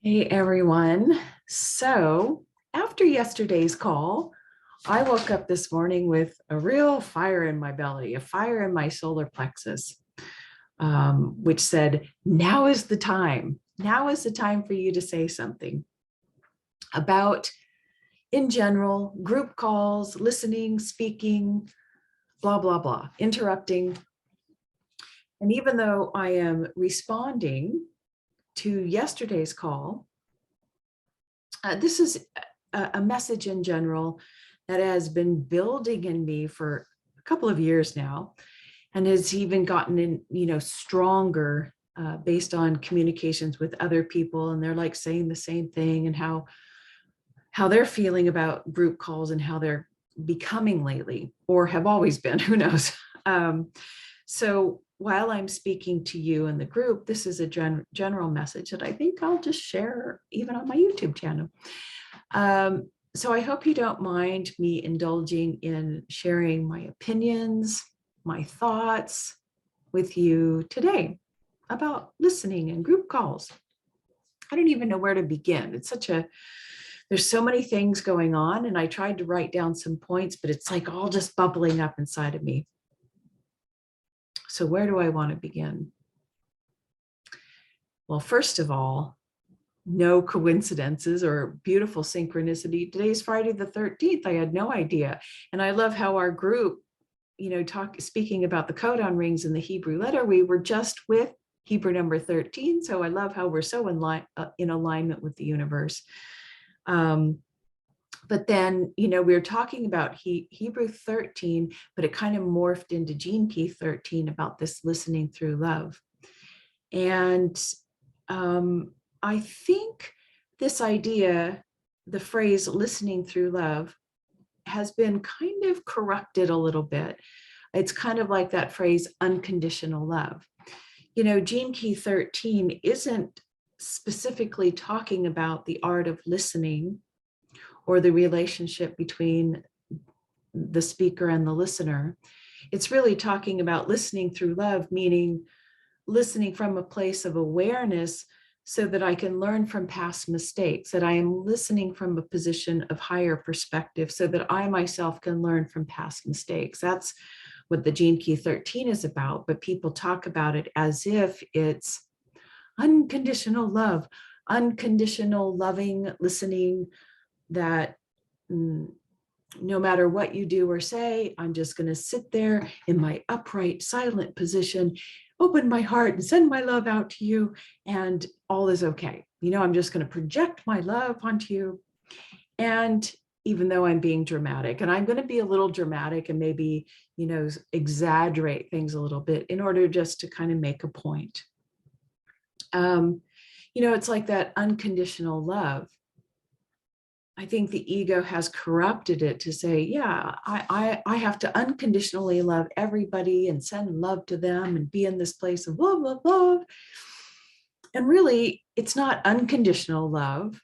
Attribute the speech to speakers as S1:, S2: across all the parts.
S1: Hey everyone. So after yesterday's call, I woke up this morning with a real fire in my belly, a fire in my solar plexus, which said, now is the time. Now is the time for you to say something about, in general, group calls, listening, speaking, blah, blah, blah, interrupting. And even though I am responding to yesterday's call, this is a message in general that has been building in me for a couple of years now, and has even gotten in, stronger based on communications with other people, and they're like saying the same thing, and how they're feeling about group calls and how they're becoming lately, or have always been, who knows. So while I'm speaking to you in the group, this is a general message that I think I'll just share even on my YouTube channel. So I hope you don't mind me indulging in sharing my opinions, my thoughts with you today about listening and group calls. I don't even know where to begin. There's so many things going on, and I tried to write down some points, but it's like all just bubbling up inside of me. So where do I want to begin? Well, first of all, no coincidences or beautiful synchronicity. Today's Friday the 13th. I had no idea. And I love how our group, speaking about the codon rings in the Hebrew letter, we were just with Hebrew number 13. So I love how we're so in alignment with the universe. But then, we were talking about Hebrew 13, but it kind of morphed into Gene Key 13 about this listening through love. And I think this idea, the phrase listening through love, has been kind of corrupted a little bit. It's kind of like that phrase, unconditional love. Gene Key 13 isn't specifically talking about the art of listening or the relationship between the speaker and the listener. It's really talking about listening through love, meaning listening from a place of awareness so that I can learn from past mistakes, that I am listening from a position of higher perspective so that I myself can learn from past mistakes. That's what the Gene Key 13 is about, but people talk about it as if it's unconditional love, unconditional loving listening, that no matter what you do or say, I'm just going to sit there in my upright, silent position, open my heart and send my love out to you, and all is okay. I'm just going to project my love onto you. And even though I'm being dramatic, and I'm going to be a little dramatic and maybe, exaggerate things a little bit in order just to kind of make a point. It's like that unconditional love. I think the ego has corrupted it to say, yeah, I have to unconditionally love everybody and send love to them and be in this place of love, love, love. And really, it's not unconditional love.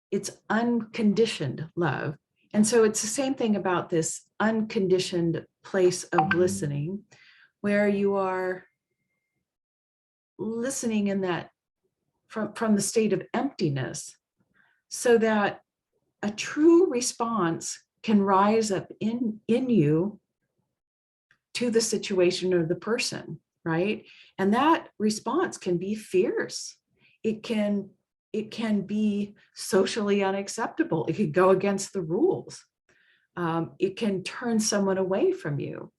S1: It's unconditioned love. And so it's the same thing about this unconditioned place of listening, where you are listening in that from the state of emptiness, so that a true response can rise up in you to the situation or the person, right? And that response can be fierce. It can be socially unacceptable. It could go against the rules. It can turn someone away from you.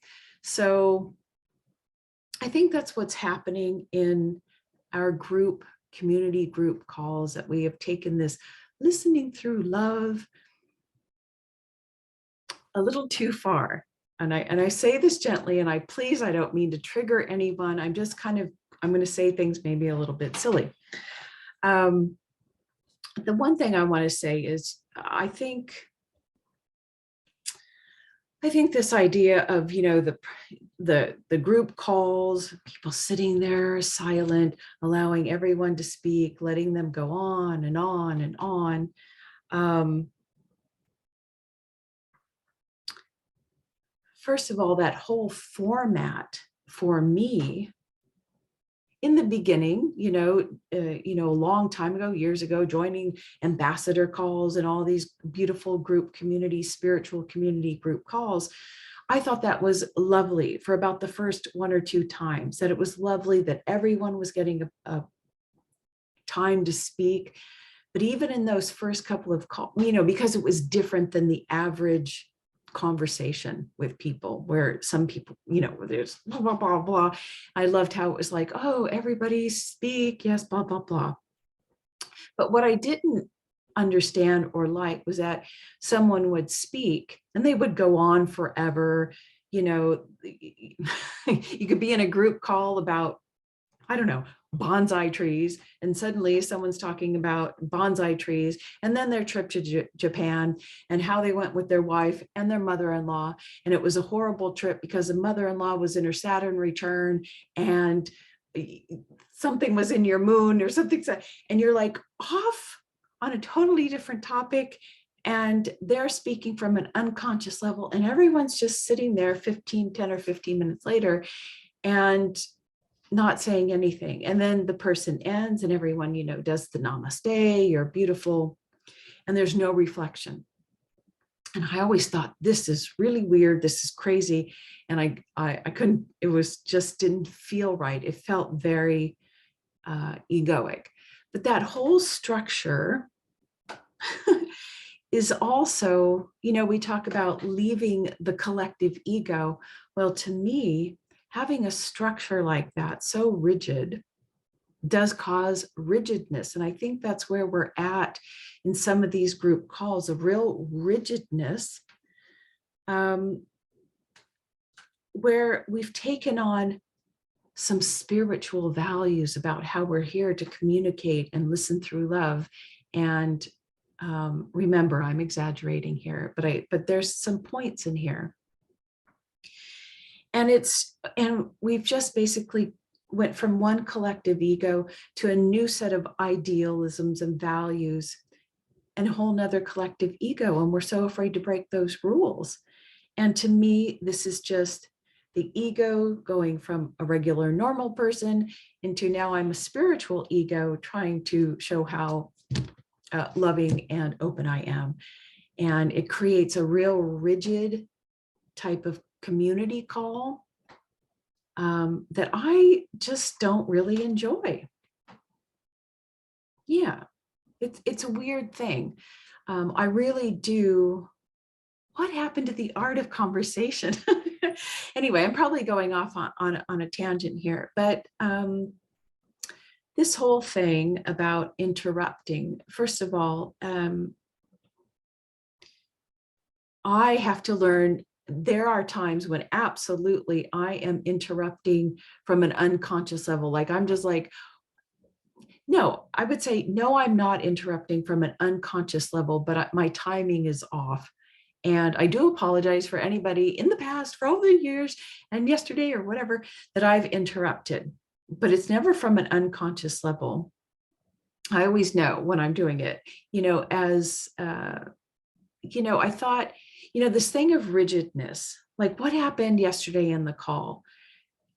S1: So I think that's what's happening in our community group calls, that we have taken this listening through love a little too far. And I say this gently, and I don't mean to trigger anyone. I'm going to say things maybe a little bit silly. The one thing I want to say is, I think this idea of, the group calls, people sitting there silent, allowing everyone to speak, letting them go on and on and on. First of all, that whole format for me in the beginning, a long time ago, years ago, joining ambassador calls and all these beautiful group community, spiritual community group calls, I thought that was lovely for about the first one or two times, that it was lovely that everyone was getting a time to speak. But even in those first couple of calls, because it was different than the average conversation with people, where some people, there's blah, blah, blah, blah. I loved how it was like, oh, everybody speak, yes, blah, blah, blah. But what I didn't understand or like was that someone would speak and they would go on forever. You could be in a group call about, I don't know, bonsai trees, and suddenly someone's talking about bonsai trees and then their trip to Japan and how they went with their wife and their mother-in-law. And it was a horrible trip because the mother-in-law was in her Saturn return and something was in your moon or something. And you're like off on a totally different topic. And they're speaking from an unconscious level and everyone's just sitting there 10 or 15 minutes later and not saying anything. And then the person ends and everyone, does the namaste, you're beautiful. And there's no reflection. And I always thought, this is really weird. This is crazy. And I couldn't, it was just didn't feel right. It felt very egoic. But that whole structure is also, we talk about leaving the collective ego. Well, to me, having a structure like that, so rigid, does cause rigidness. And I think that's where we're at in some of these group calls, of real rigidness, where we've taken on some spiritual values about how we're here to communicate and listen through love. And remember, I'm exaggerating here, but there's some points in here. And we've just basically went from one collective ego to a new set of idealisms and values and a whole nother collective ego. And we're so afraid to break those rules. And to me, this is just the ego going from a regular normal person into now I'm a spiritual ego trying to show how loving and open I am. And it creates a real rigid type of community call that I just don't really enjoy. Yeah, it's a weird thing. I really do. What happened to the art of conversation? Anyway, I'm probably going off on a tangent here, but this whole thing about interrupting, first of all, I have to learn. There are times when absolutely I am interrupting from an unconscious level. Like I'm just like, no, I would say, no, I'm not interrupting from an unconscious level, but my timing is off. And I do apologize for anybody in the past, for all the years and yesterday or whatever that I've interrupted, but it's never from an unconscious level. I always know when I'm doing it, I thought, this thing of rigidness, like what happened yesterday in the call,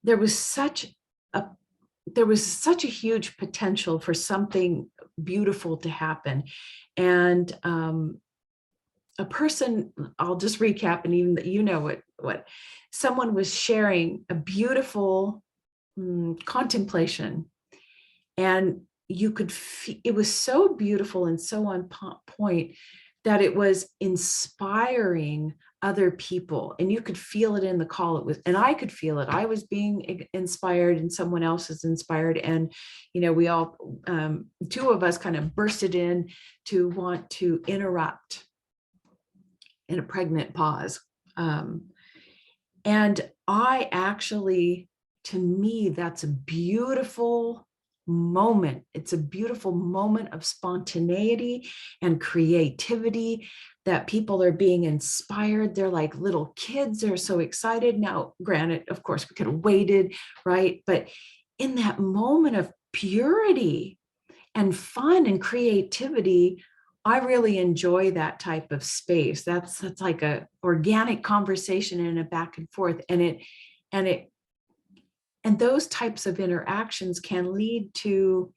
S1: there was such a huge potential for something beautiful to happen. And a person, I'll just recap, and even that what someone was sharing a beautiful contemplation, and you could feel it was so beautiful and so on point that it was inspiring other people, and you could feel it in the call. And I could feel it. I was being inspired and someone else is inspired. And, we all, two of us kind of bursted in to want to interrupt in a pregnant pause. And I actually, to me, that's a beautiful moment. It's a beautiful moment of spontaneity and creativity, that people are being inspired. They're like little kids. They're so excited. Now, granted, of course, we could have waited, right? But in that moment of purity and fun and creativity, I really enjoy that type of space. That's like a organic conversation and a back and forth. And And those types of interactions can lead to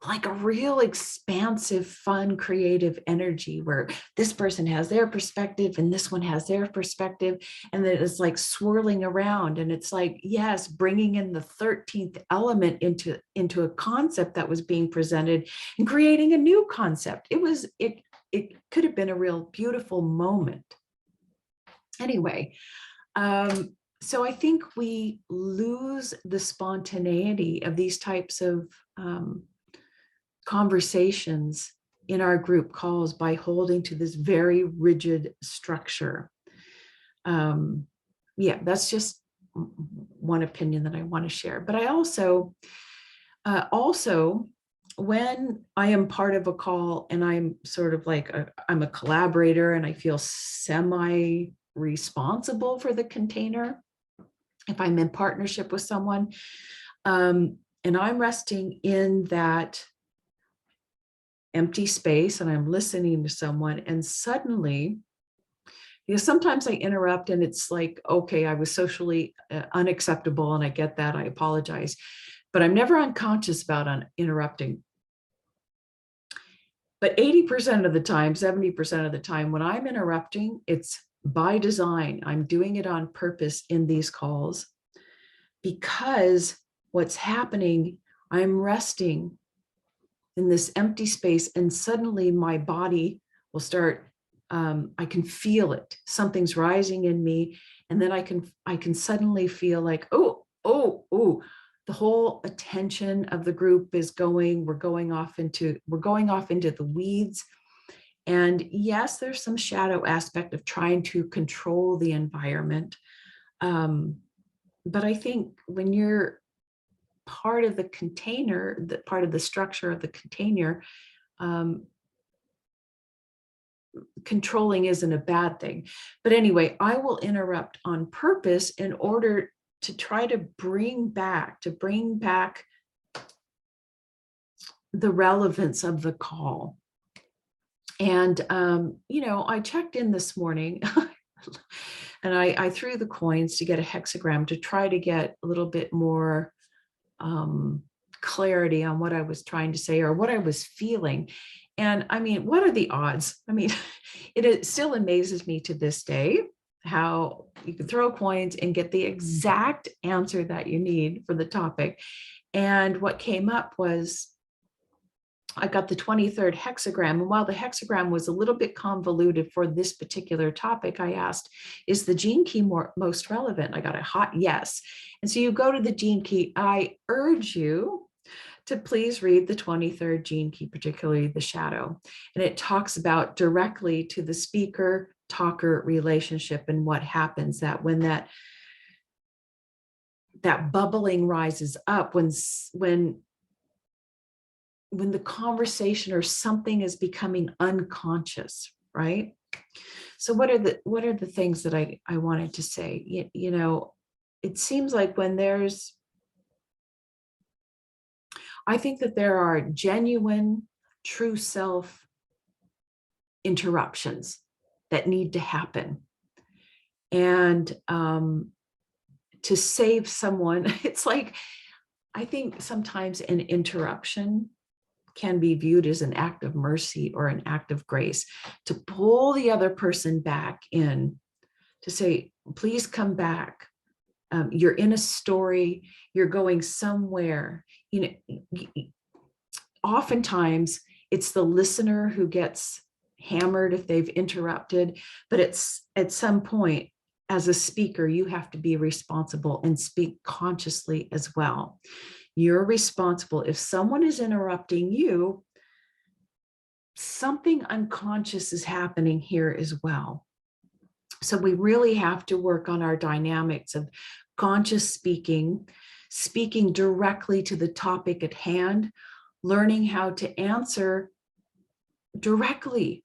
S1: like a real expansive, fun, creative energy where this person has their perspective and this one has their perspective. And then it's like swirling around. And it's like, yes, bringing in the 13th element into a concept that was being presented and creating a new concept. It could have been a real beautiful moment. Anyway, so I think we lose the spontaneity of these types of conversations in our group calls by holding to this very rigid structure. Yeah, that's just one opinion that I want to share. But I also, when I am part of a call and I'm sort of like, I'm a collaborator and I feel semi-responsible for the container, if I'm in partnership with someone, and I'm resting in that empty space and I'm listening to someone, and suddenly, sometimes I interrupt and it's like, okay, I was socially unacceptable and I get that, I apologize, but I'm never unconscious about interrupting. But 80% of the time, 70% of the time when I'm interrupting, it's by design. I'm doing it on purpose in these calls because what's happening, I'm resting in this empty space and suddenly my body will start, I can feel it. Something's rising in me. And then I can suddenly feel like, oh, the whole attention of the group is going, we're going off into the weeds. And yes, there's some shadow aspect of trying to control the environment. But I think when you're part of the container, that part of the structure of the container, controlling isn't a bad thing. But anyway, I will interrupt on purpose in order to try to bring back the relevance of the call. And, I checked in this morning and I threw the coins to get a hexagram to try to get a little bit more clarity on what I was trying to say or what I was feeling. And I mean, what are the odds? I mean, it still amazes me to this day how you can throw coins and get the exact answer that you need for the topic. And what came up was I got the 23rd hexagram. And while the hexagram was a little bit convoluted for this particular topic, I asked, is the gene key most relevant? I got a hot yes. And so you go to the gene key. I urge you to please read the 23rd gene key, particularly the shadow. And it talks about directly to the speaker talker relationship and what happens that when that bubbling rises up, when the conversation or something is becoming unconscious, right? So what are the things that I wanted to say? It seems like when I think that there are genuine, true self interruptions that need to happen. And to save someone, it's like, I think sometimes an interruption can be viewed as an act of mercy or an act of grace to pull the other person back in, to say, please come back. You're in a story, you're going somewhere. Oftentimes it's the listener who gets hammered if they've interrupted, but it's at some point as a speaker, you have to be responsible and speak consciously as well. You're responsible. If someone is interrupting you, something unconscious is happening here as well. So we really have to work on our dynamics of conscious speaking directly to the topic at hand, learning how to answer directly.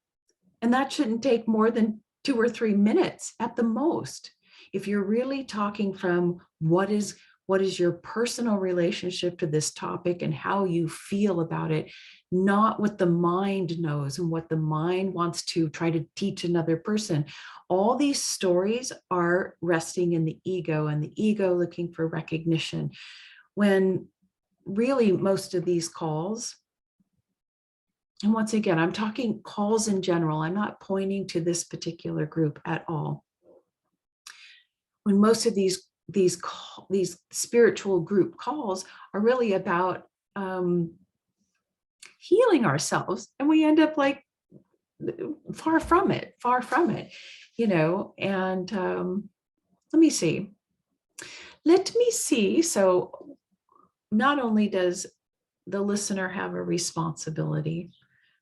S1: And that shouldn't take more than 2 or 3 minutes at the most. If you're really talking from what is What is your personal relationship to this topic and how you feel about it, not what the mind knows and what the mind wants to try to teach another person. All these stories are resting in the ego, and the ego looking for recognition, when really most of these calls, and once again, I'm talking calls in general, I'm not pointing to this particular group at all. When most of these spiritual group calls are really about healing ourselves, and we end up like far from it, and let me see. So not only does the listener have a responsibility,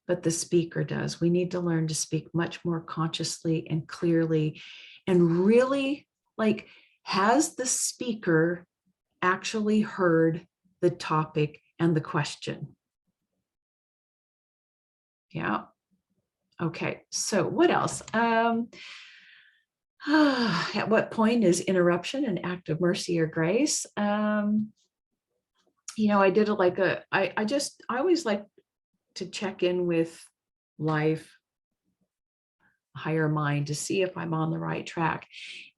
S1: but the speaker does. We need to learn to speak much more consciously and clearly, and really, like, has the speaker actually heard the topic and the question? Yeah. Okay. So what else? At what point is interruption an act of mercy or grace? I did it like I always like to check in with life, higher mind, to see if I'm on the right track.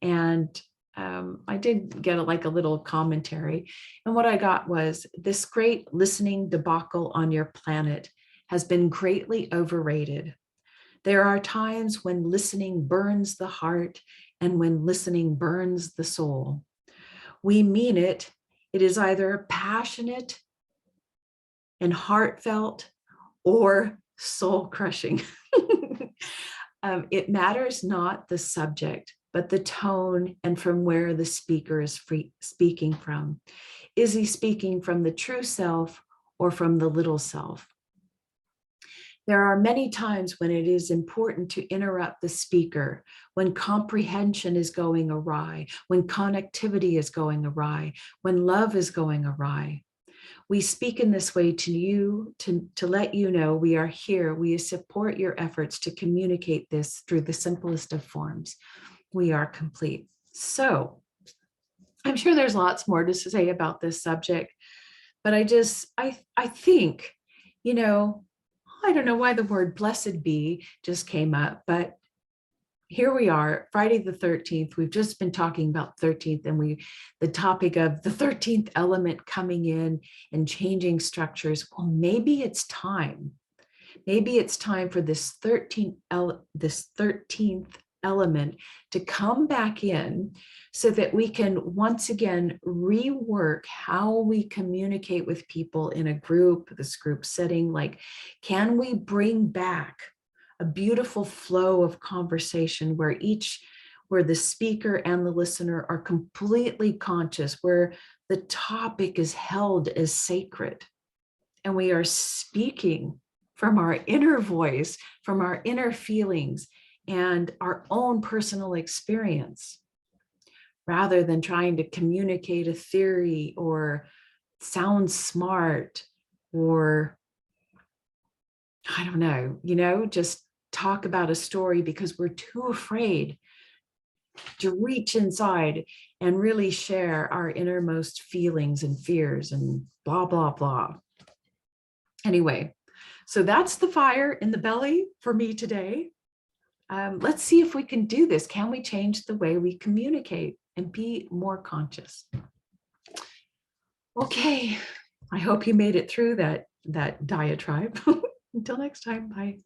S1: And I did get a little commentary. And what I got was, this great listening debacle on your planet has been greatly overrated. There are times when listening burns the heart and when listening burns the soul. We mean it. It is either passionate and heartfelt or soul crushing. It matters not the subject, but the tone and from where the speaker is speaking from. Is he speaking from the true self or from the little self? There are many times when it is important to interrupt the speaker, when comprehension is going awry, when connectivity is going awry, when love is going awry. We speak in this way to you, to let you know we are here. We support your efforts to communicate this through the simplest of forms. We are complete. So I'm sure there's lots more to say about this subject, but I think, I don't know why the word blessed be just came up, but here we are, Friday the 13th. We've just been talking about 13th, and the topic of the 13th element coming in and changing structures. Well, maybe it's time. Maybe it's time for this 13th element to come back in, so that we can once again rework how we communicate with people in a this group setting. Like, can we bring back a beautiful flow of conversation where the speaker and the listener are completely conscious, where the topic is held as sacred, and we are speaking from our inner voice, from our inner feelings and our own personal experience, rather than trying to communicate a theory or sound smart, or I don't know, just talk about a story because we're too afraid to reach inside and really share our innermost feelings and fears and blah, blah, blah. Anyway, so that's the fire in the belly for me today. Let's see if we can do this. Can we change the way we communicate and be more conscious? Okay, I hope you made it through that diatribe. Until next time, bye.